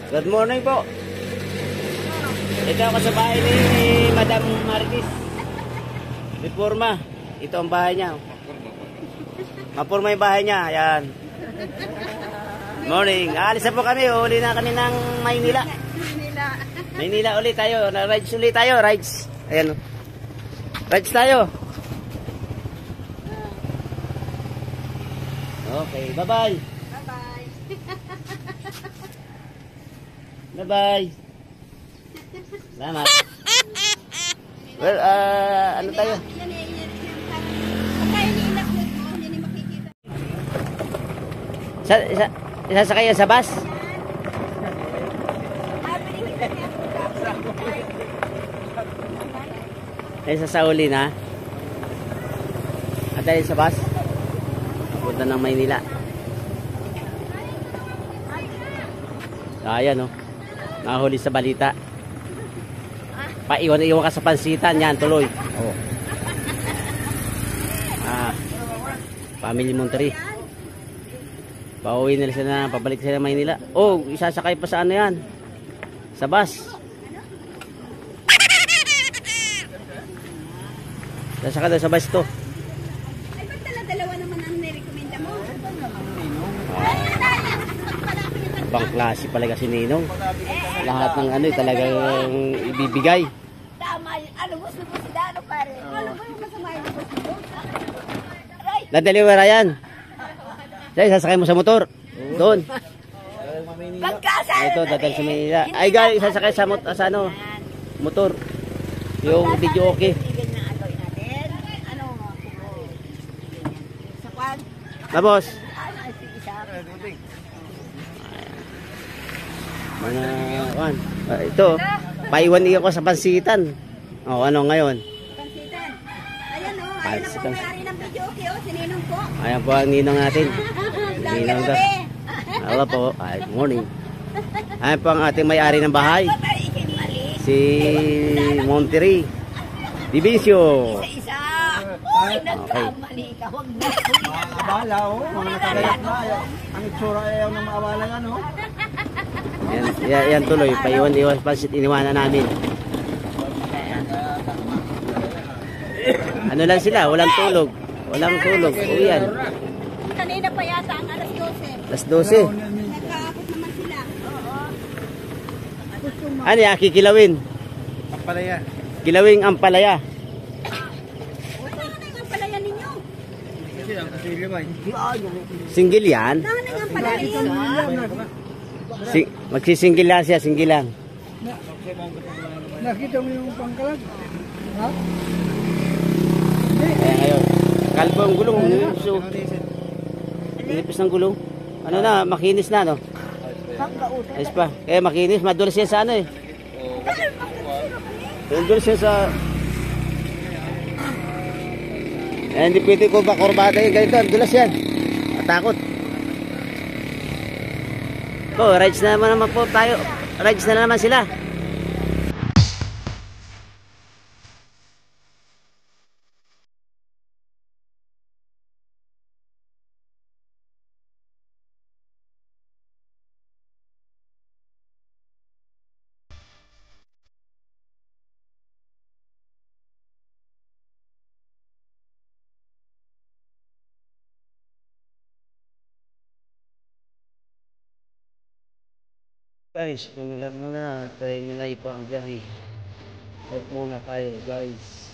Good morning po. Ito ako sa bahay ni Madam Marquis. Reforma. Ito ang bahay niya. Mapurma yung bahay niya. Ayan. Morning. Aalis na po kami. Uli na kami ng Maynila. Maynila ulit tayo. Rides ulit tayo. Rides. Ayan. Rides tayo. Okay. Bye-bye. Bye-bye. Bye-bye. Salamat. Well, ano tayo? Isasakay yan sa bus? Ay, sasauli na. At tayo sa bus. Punta ng Maynila. Ayan, oh. Nahuli sa balita. Paiwan-iwan ka sa pansitan. Yan, tuloy. Oh. Family Monterey. Pauwi nila sila, pabalik sila Maynila. Oh, isasakay pa sa ano yan? Sa bus. Sasakay daw sa bus to. Ay, ba't dala-dalawa naman ang nirekomenda mo? Ibang klase pala kasi Ninong. Lahat ng ano talagang ibibigay. Tama, ano gusto mo si Dano pare? Ano ba yung masama yung gusto mo? Nadaliwara yan. Dahil sasakay mo sa motor. Doon. Ito, dadal sa Manila. Ay, guys, sasakay sa ano, motor. Yung video okay. Tapos, mga, ito, paiwan-iwan ko sa pansitan. O, ano ngayon? Pansitan. Ayan o, ayan Pansitan. ang may-ari ng video okay o, si Ninong po. Ayan po ang ninong natin. Ninong daw. Awa po. Ay, morning. Ayan po ang ating may-ari ng bahay. Si Monterey Divisio. Isa-isa. Uy, nagkamali ka. Huwag na. Abala, oh. Mga nakagayak na. Ang itsura ayaw ng maawala yan, oh. Yan tuloy. Paiwan-iwan pansit iniwanan namin. Ano lang sila? Walang tulog. Walang tulog. Uyan. Kanina pa yata ang alas 12. Alas 12. Nagkaapot naman sila. Oo. Ano yan? Kikilawin. Pampalaya. Kilawing ampalaya. Ano na yung palaya ninyo? Kasi ang kasili mo, Single yan. Ano na yung palaya ninyo? Magsisingle lang siya. Single lang. Nakita mo yung pangkalag? Ha? Ayan ngayon. Kalbo ang gulong. So, nipis ng gulong. Ano na, makinis na, no? Ayos pa. Kaya makinis, madulas yan sa ano eh. Madulas yan sa... Eh, hindi pwede ko ba kurbada yung ganito. Madulas yan. Matakot. Oh, rides na naman po tayo. Rides na naman sila. Guys, kung alam mo na, tayo nyo na ipa ang biyahe. Huwag muna kayo, guys.